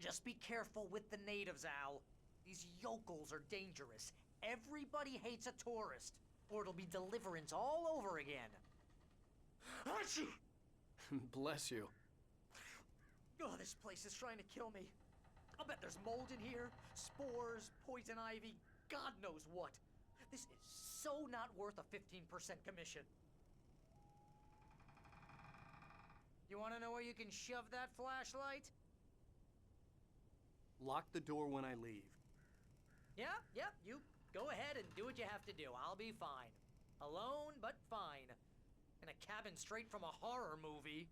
Just be careful with the natives, Al. These yokels are dangerous. Everybody hates a tourist, or it'll be deliverance all over again. Achoo! Bless you. Oh, this place is trying to kill me. I'll bet there's mold in here, spores, poison ivy, God knows what. This is so not worth a 15% commission. You want to know where you can shove that flashlight? Lock the door when I leave. Yeah, you go ahead and do what you have to do. I'll be fine. Alone, but fine. In a cabin straight from a horror movie.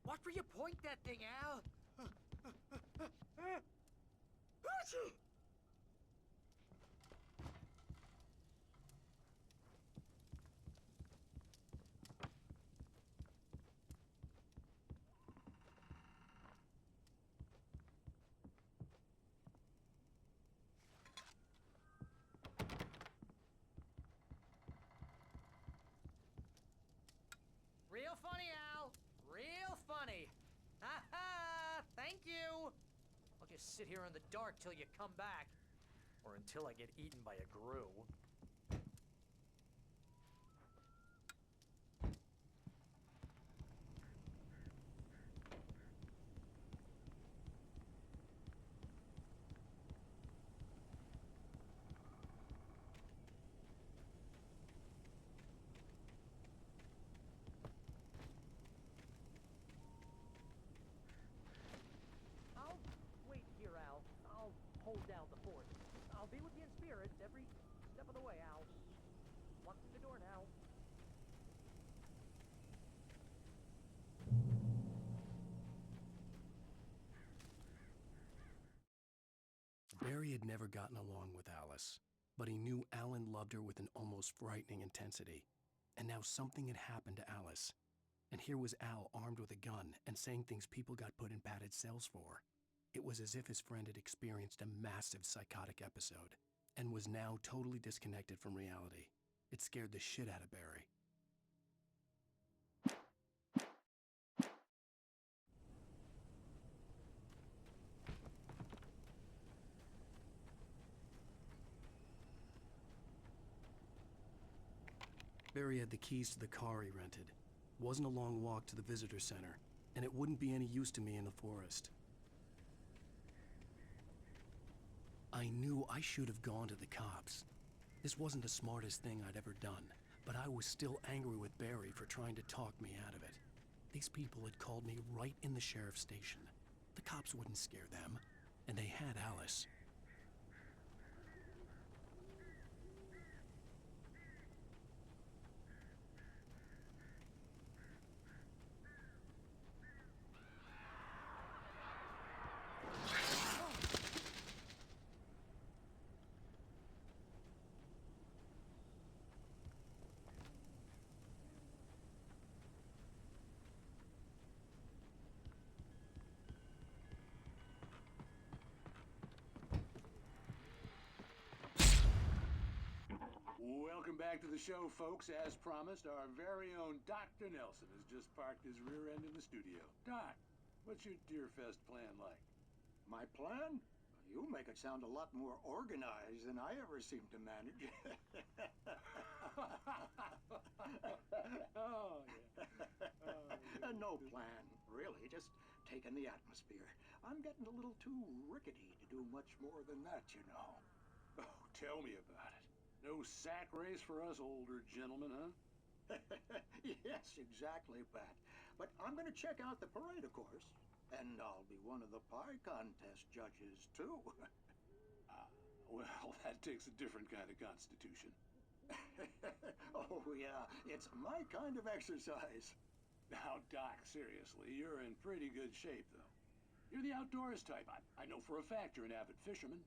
Watch where you point that thing, Al! Achoo! Real funny, Al. Real funny. Ha ha! Thank you. I'll just sit here in the dark till you come back. Or until I get eaten by a grue. I'll wait here, Al. I'll hold down the fort. I'll be with you in spirit every step of the way, Al. Locking the door now. Barry had never gotten along with Alice, but he knew Alan loved her with an almost frightening intensity. And now something had happened to Alice. And here was Al armed with a gun and saying things people got put in padded cells for. It was as if his friend had experienced a massive psychotic episode and was now totally disconnected from reality. It scared the shit out of Barry. Barry had the keys to the car he rented. Wasn't a long walk to the visitor center, and it wouldn't be any use to me in the forest. I knew I should have gone to the cops. This wasn't the smartest thing I'd ever done, but I was still angry with Barry for trying to talk me out of it. These people had called me right in the sheriff's station. The cops wouldn't scare them, and they had Alice. Welcome back to the show, folks. As promised, our very own Dr. Nelson has just parked his rear end in the studio. Doc, what's your Deerfest plan like? My plan? You make it sound a lot more organized than I ever seem to manage. Oh, yeah. No plan, really. Just taking the atmosphere. I'm getting a little too rickety to do much more than that, you know. Oh, tell me about it. No sack race for us older gentlemen, huh? Yes, exactly, Pat. But I'm going to check out the parade, of course. And I'll be one of the pie contest judges, too. Well, that takes a different kind of constitution. Oh, yeah. It's my kind of exercise. Now, Doc, seriously, you're in pretty good shape, though. You're the outdoors type. I know for a fact you're an avid fisherman.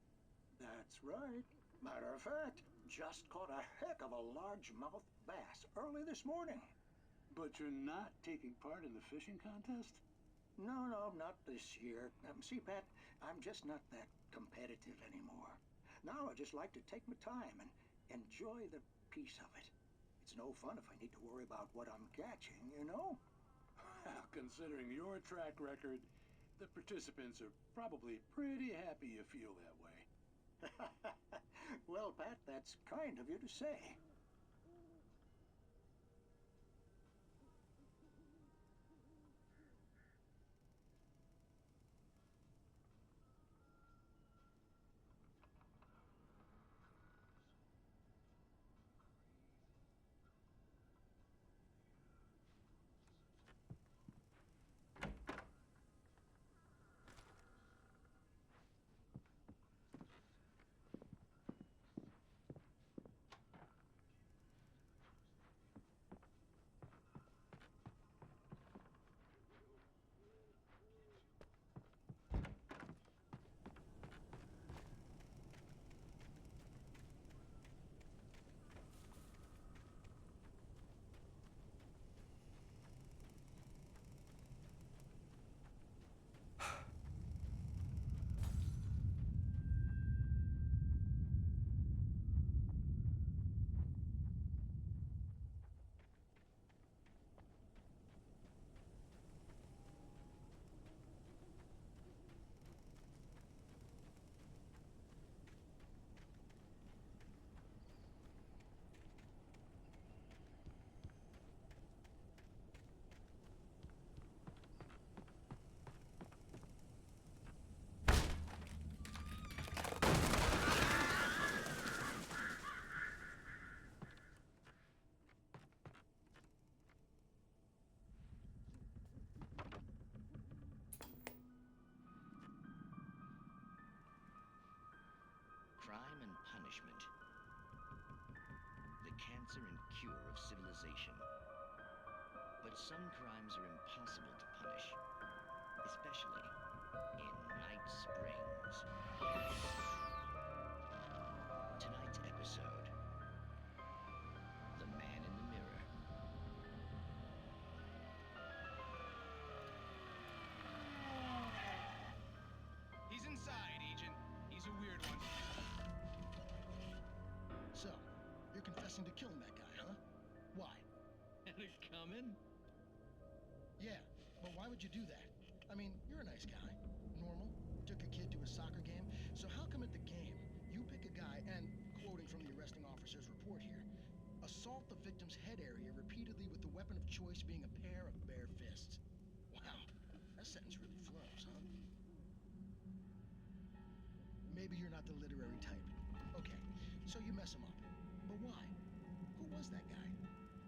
That's right. Matter of fact, just caught a heck of a largemouth bass early this morning. But you're not taking part in the fishing contest? No, not this year. See, Pat, I'm just not that competitive anymore. Now I just like to take my time and enjoy the peace of it. It's no fun if I need to worry about what I'm catching, you know? Well, considering your track record, the participants are probably pretty happy you feel that way. Well, Pat, that's kind of you to say. Crime and punishment. The cancer and cure of civilization. But some crimes are impossible to punish, especially in Night Springs. Tonight's episode, The Man in the Mirror. He's inside, Agent. He's a weird one. So, you're confessing to killing that guy, huh? Why? Had it coming? Yeah, but why would you do that? I mean, you're a nice guy. Normal. Took a kid to a soccer game. So how come at the game, you pick a guy and, quoting from the arresting officer's report here, assault the victim's head area repeatedly with the weapon of choice being a pair of bare fists? Wow, that sentence really flows, huh? Maybe you're not the literary type. Okay, so you mess him up. But why? Who was that guy?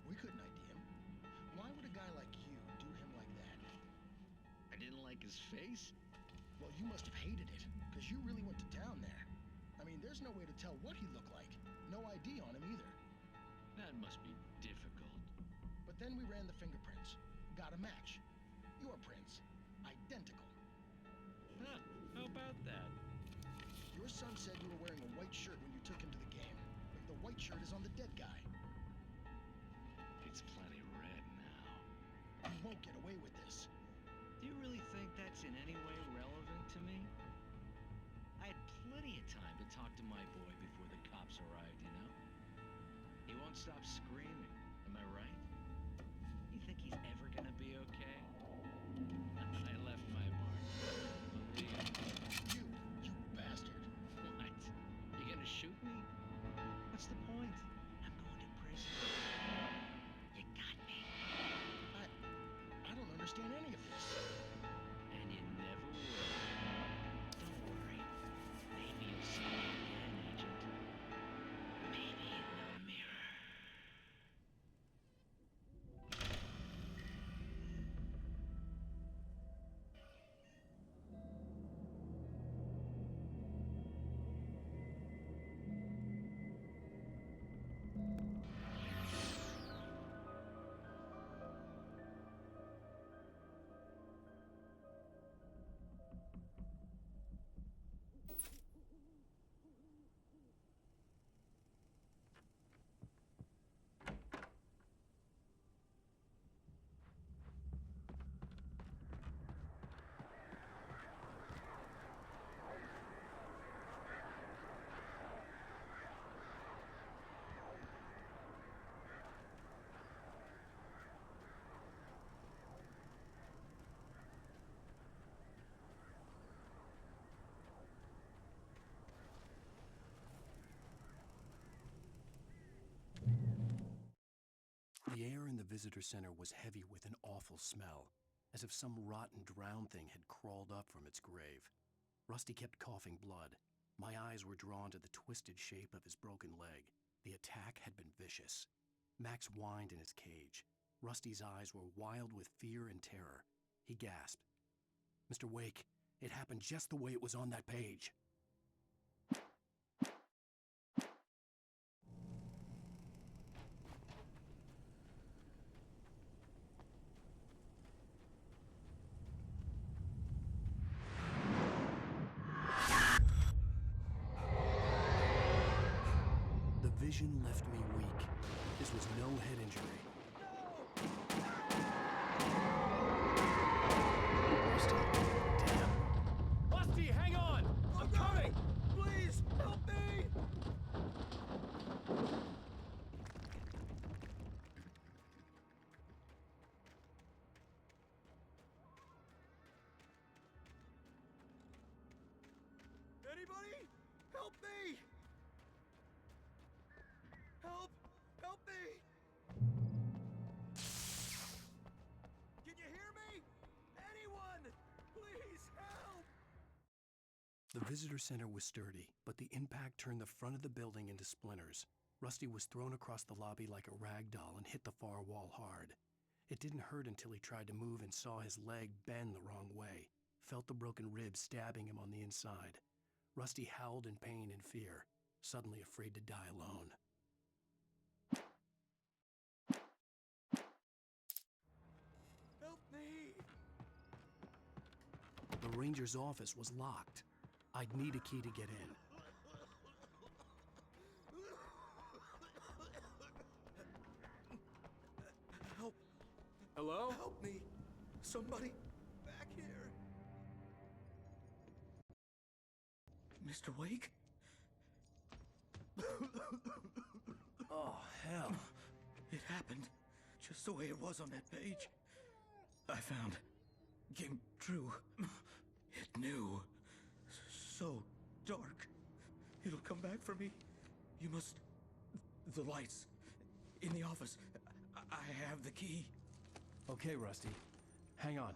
We couldn't ID him. Why would a guy like you do him like that? I didn't like his face? Well, you must have hated it, because you really went to town there. I mean, there's no way to tell what he looked like. No ID on him either. That must be difficult. But then we ran the fingerprints. Got a match. Your prints. Identical. Huh, how about that? Your son said you were wearing a white shirt when you took him to the game. The white shirt is on the dead guy. It's plenty red now. You won't get away with this. Do you really think that's in any way relevant to me? I had plenty of time to talk to my boy before the cops arrived, you know? He won't stop screaming, am I right? You think he's ever gonna be okay? I left my mark. Believe me. You bastard. What? You gonna shoot me? What's the point? I'm going to prison. You got me. I don't understand any of this. And you never will. Don't worry. Maybe you'll see me again, Agent. Maybe in the mirror. the visitor center was heavy with an awful smell, as if some rotten drowned thing had crawled up from its grave. Rusty kept coughing blood. My eyes were drawn to the twisted shape of his broken leg. The attack had been vicious. Max whined in his cage. Rusty's eyes were wild with fear and terror. He gasped. "Mr. Wake, it happened just the way it was on that page." The vision left me weak. This was no head injury. Rusty, damn. Rusty, hang on! I'm coming! Please, help me! Anybody? Help me! Help! Help me! Can you hear me? Anyone! Please help! The visitor center was sturdy, but the impact turned the front of the building into splinters. Rusty was thrown across the lobby like a rag doll and hit the far wall hard. It didn't hurt until he tried to move and saw his leg bend the wrong way, felt the broken ribs stabbing him on the inside. Rusty howled in pain and fear, suddenly afraid to die alone. Help me! The ranger's office was locked. I'd need a key to get in. Help! Hello? Help me! Somebody back here! Mr. Wake? Oh, hell. It happened just the way it was on that page. I found. Came true. It knew. So dark. It'll come back for me. You must. The lights. In the office. I have the key. Okay, Rusty. Hang on.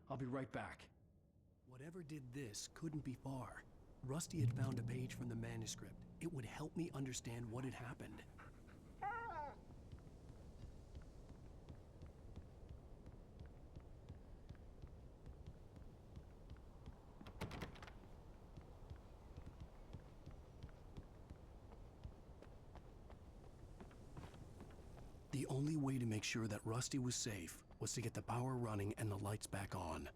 I'll be right back. Whatever did this couldn't be far. Rusty had found a page from the manuscript. It would help me understand what had happened. The only way to make sure that Rusty was safe was to get the power running and the lights back on.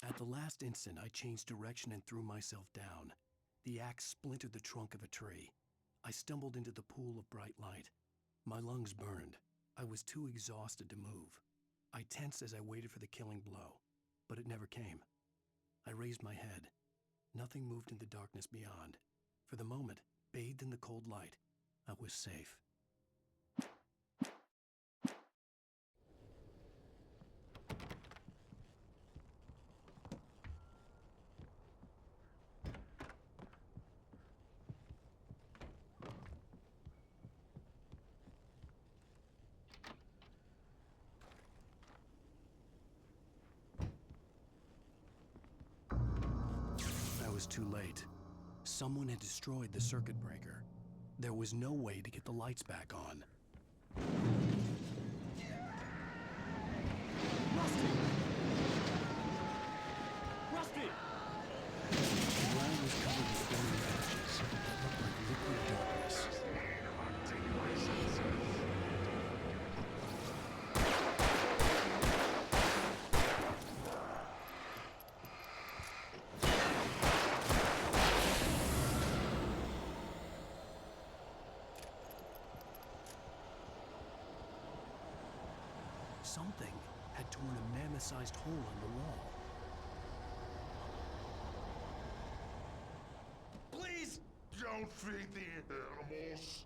At the last instant, I changed direction and threw myself down. The axe splintered the trunk of a tree. I stumbled into the pool of bright light. My lungs burned. I was too exhausted to move. I tensed as I waited for the killing blow, but it never came. I raised my head. Nothing moved in the darkness beyond. For the moment, bathed in the cold light, I was safe. I was too late. Someone had destroyed the circuit breaker. There was no way to get the lights back on. Rusty! Rusty! The ground was covered with burning patches that looked like liquid darkness. Something had torn a mammoth-sized hole in the wall. Please! Don't feed the animals.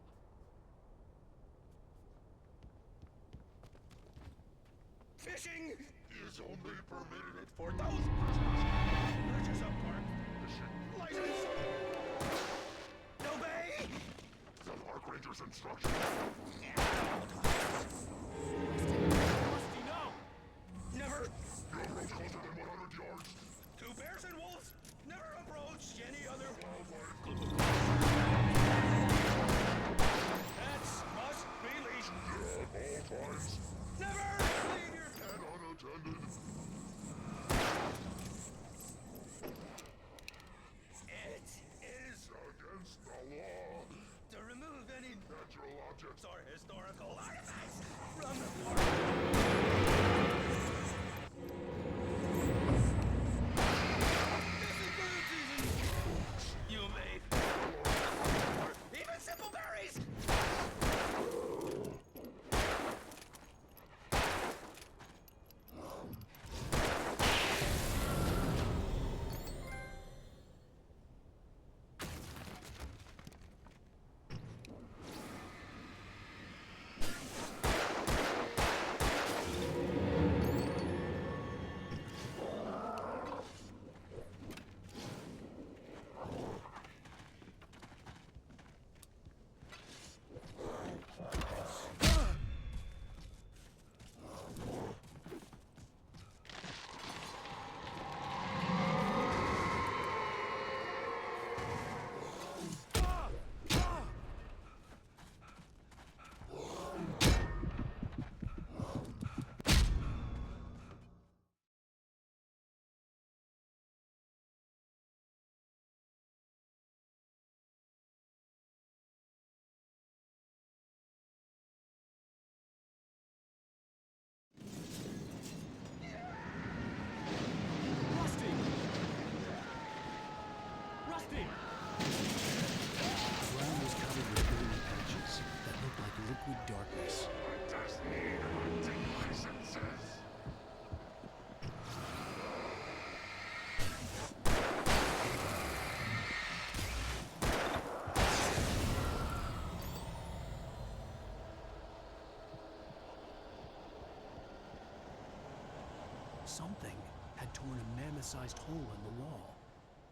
Fishing is only permitted for those prisoners who purchase a park fishing license. No bay. The park ranger's instructions. Rusty, no! Never. You approach closer than 100 yards. Two bears and wolves. Never approach any other wildlife. Pets must be leashed. At all times. Never leave your pet unattended. It is against the law to remove any natural objects or historical artifacts from the park. This includes even you made. Even simple berries. Rusty! The ground was covered with gloomy patches that looked like liquid darkness. I just need hunting licenses. Something had torn a mammoth-sized hole in the wall.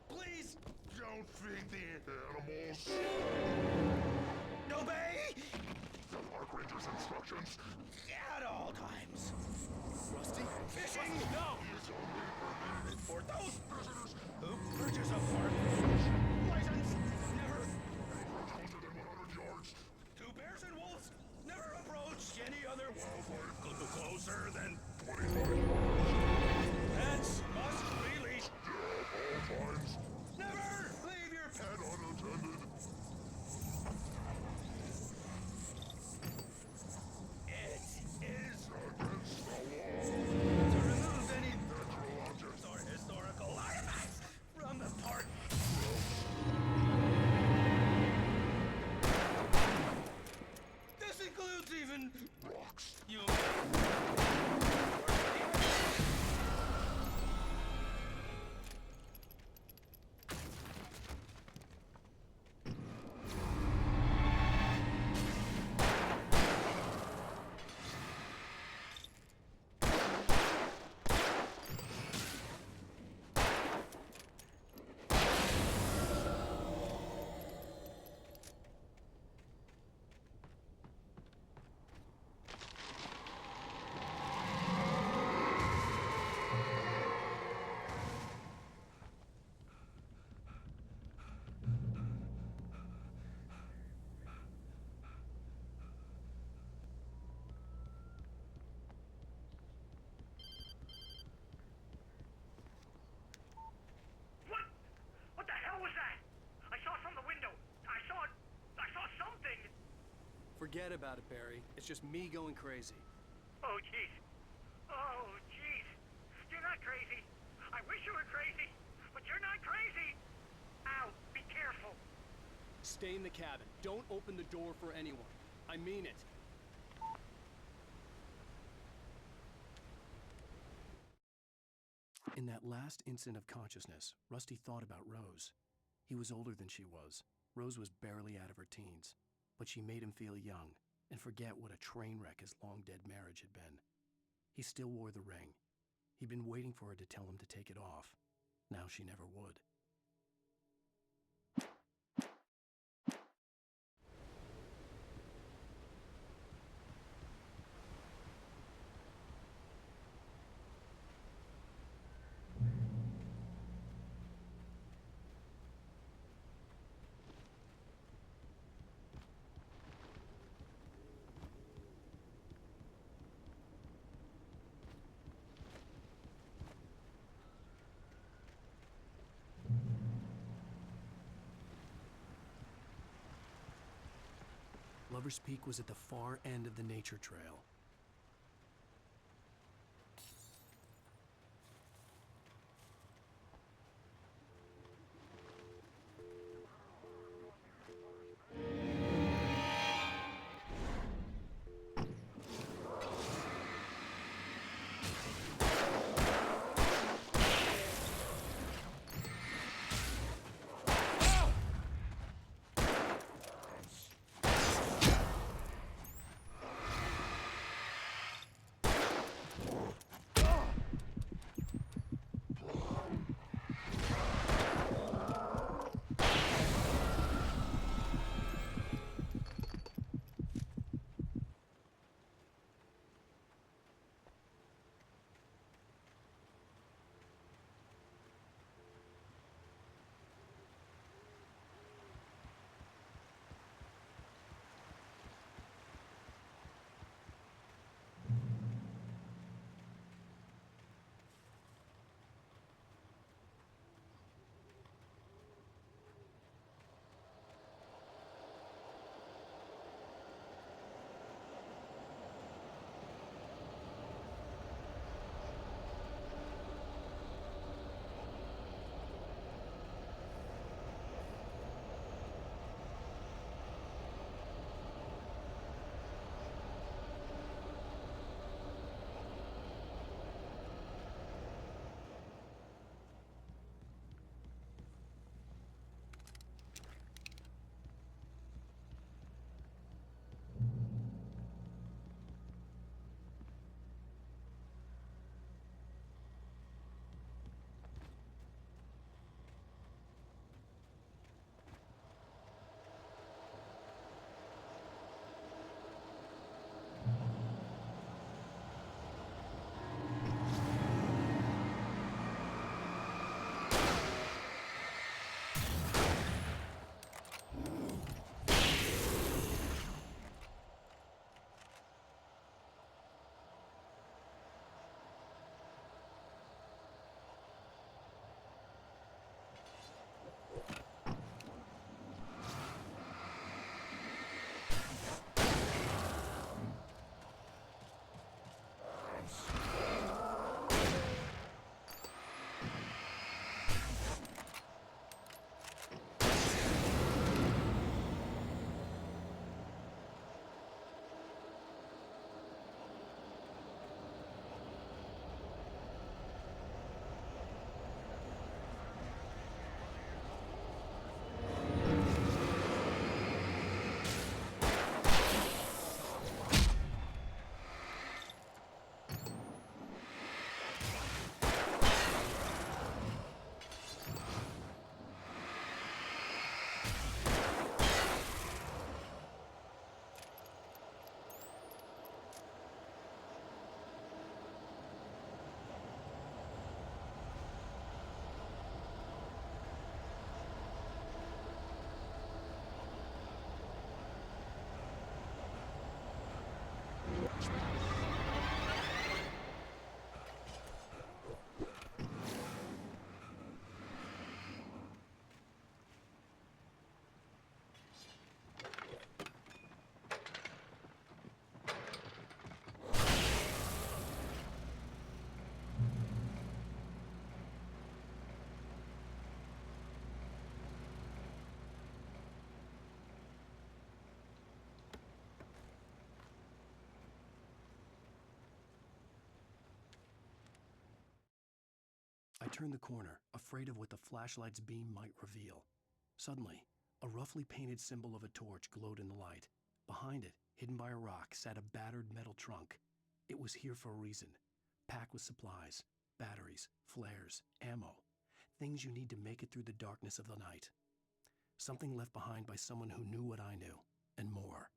Please, Don't feed the animals. no bay. The park ranger's instructions. At all times. Rusty? Fishing No! is only permitted for those prisoners who purchase a park license. Never. Approach closer than 100 yards. Two bears and wolves. Never approach any other wildlife closer than 25 yards. pets must be leashed. At all times. Never leave your pet And unattended. It is Against the law. to remove any Natural objects. or historical artifacts from the park. This includes even Rocks. you. What the hell was that? I saw from the window. I saw something. Forget about it, Barry. It's just me going crazy. Oh, jeez. Oh, jeez. You're not crazy. I wish you were crazy, but you're not crazy. Ow, be careful. Stay in the cabin. Don't open the door for anyone. I mean it. In that last instant of consciousness, Rusty thought about Rose. He was older than she was. Rose was barely out of her teens, but she made him feel young and forget what a train wreck his long-dead marriage had been. He still wore the ring. He'd been waiting for her to tell him to take it off. Now she never would. Lover's Peak was at the far end of the nature trail. I turned the corner, afraid of what the flashlight's beam might reveal. Suddenly, a roughly painted symbol of a torch glowed in the light. Behind it, hidden by a rock, sat a battered metal trunk. It was here for a reason, packed with supplies, batteries, flares, ammo, things you need to make it through the darkness of the night. Something left behind by someone who knew what I knew, and more.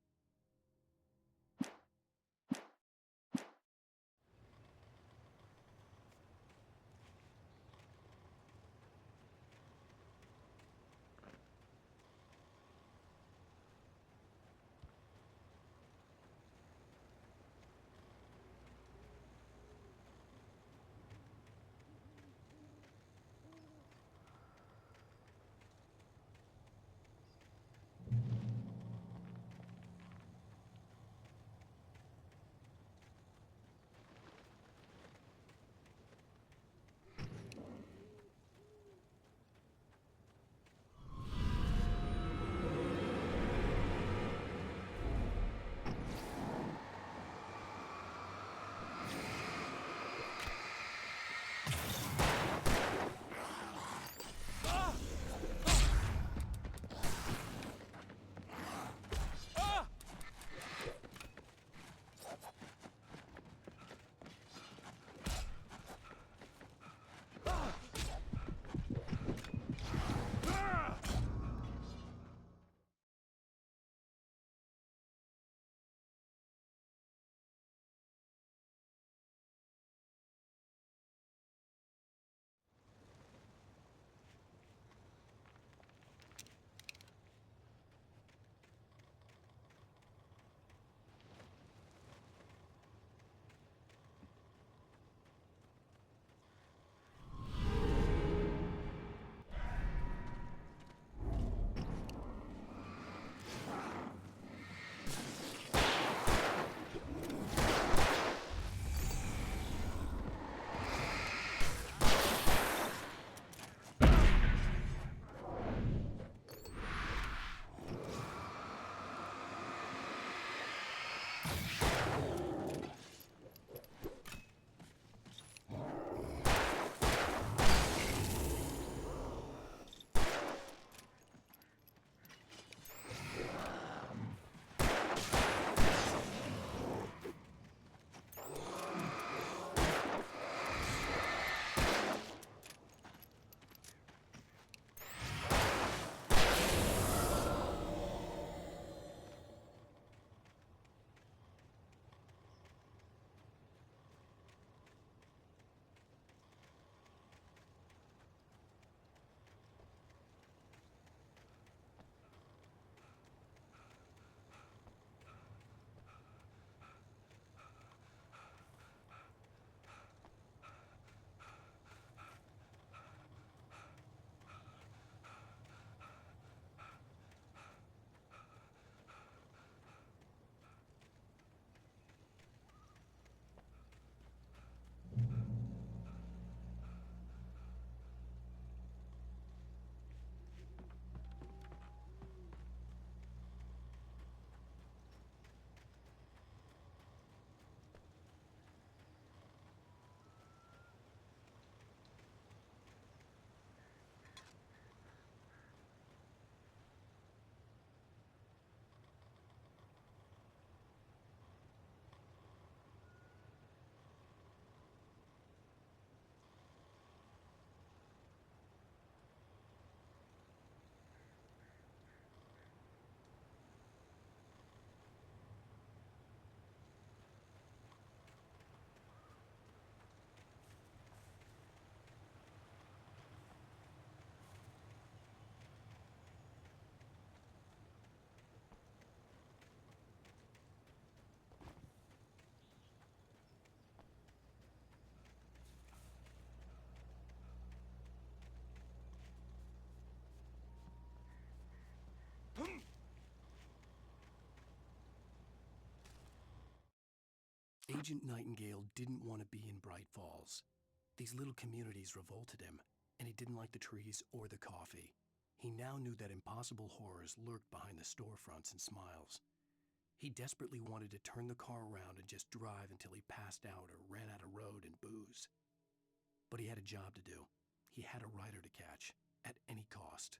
Agent Nightingale didn't want to be in Bright Falls. These little communities revolted him, and he didn't like the trees or the coffee. He now knew that impossible horrors lurked behind the storefronts and smiles. He desperately wanted to turn the car around and just drive until he passed out or ran out of road and booze. But he had a job to do. He had a rider to catch, at any cost.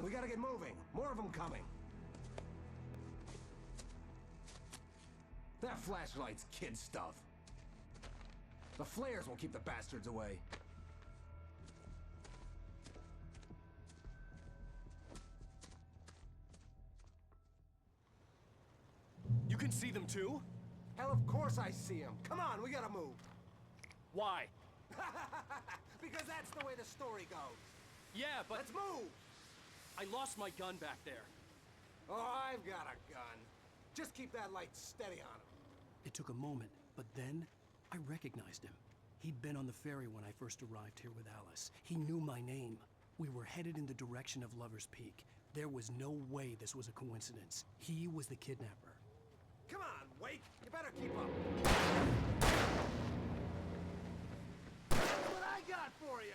We gotta get moving. More of them coming. That flashlight's kid stuff. The flares won't keep the bastards away. You can see them too? Hell, of course I see them. Come on, we gotta move. Why? Because that's the way the story goes. Yeah, but... Let's move! I lost my gun back there. Oh, I've got a gun. Just keep that light steady on him. It took a moment, but then I recognized him. He'd been on the ferry when I first arrived here with Alice. He knew my name. We were headed in the direction of Lover's Peak. There was no way this was a coincidence. He was the kidnapper. Come on, Wake! You better keep up! That's what I got for you!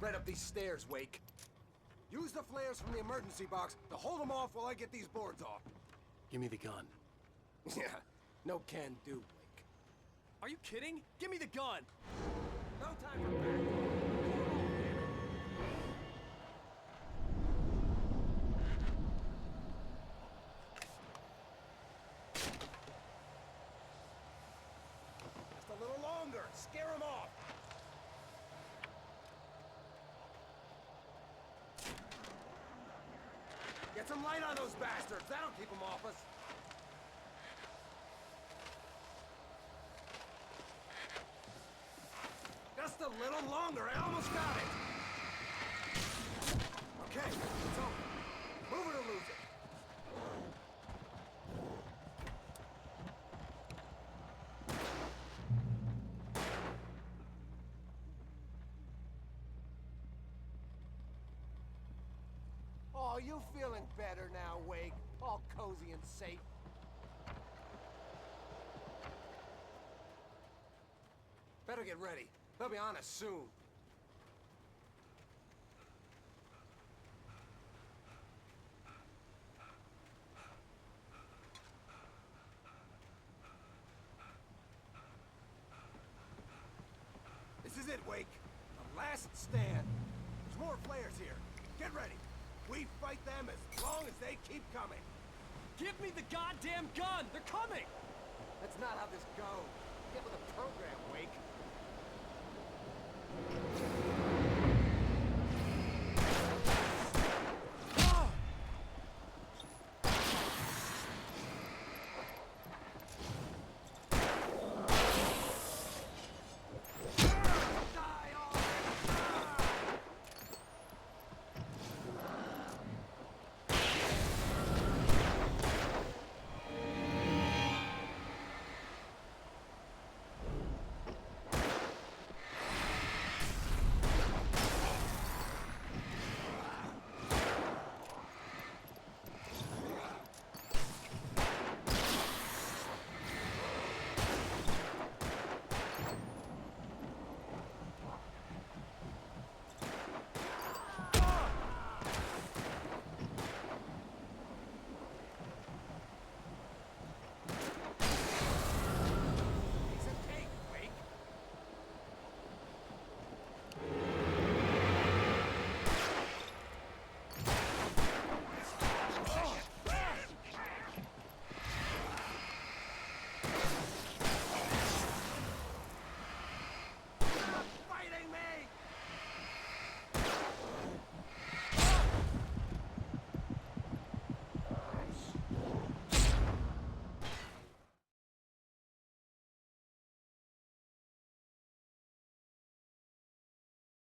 Right up these stairs, Wake. Use the flares from the emergency box to hold them off while I get these boards off. Give me the gun. Yeah, no can do, Wake. Are you kidding? Give me the gun! No time for back. Just a little longer. Scare them off. Get some light on those bastards. That'll keep them off us. Just a little longer. I almost got it. Okay, it's over. Move it or lose it. Oh, you feeling better now, Wake? All cozy and safe. Better get ready. They'll be on us soon. This is it, Wake. The last stand. There's more flares here. Get ready. We fight them as long as they keep coming. Give me the goddamn gun! They're coming! That's not how this goes. Get with the program, Wake.